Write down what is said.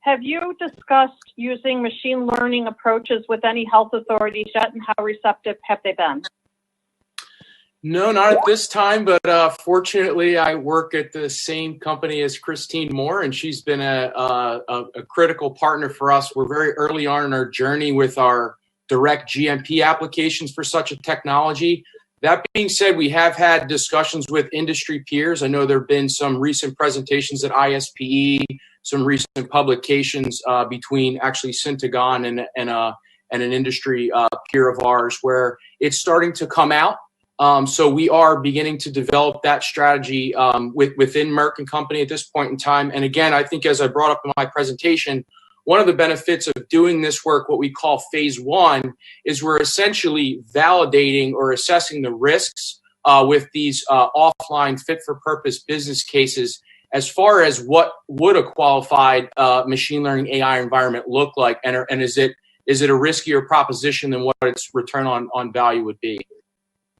Have you discussed using machine learning approaches with any health authorities yet, and how receptive have they been? No, not at this time, but fortunately I work at the same company as Christine Moore, and she's been a critical partner for us. We're very early on in our journey with our direct GMP applications for such a technology. That being said, we have had discussions with industry peers. I know there have been some recent presentations at ISPE, some recent publications between actually Syntagon and an industry peer of ours, where it's starting to come out. So we are beginning to develop that strategy within Merck and Company at this point in time. And again, I think as I brought up in my presentation, one of the benefits of doing this work, what we call phase one, is we're essentially validating or assessing the risks with these offline fit-for-purpose business cases as far as what would a qualified machine learning AI environment look like, and is it a riskier proposition than what its return on value would be.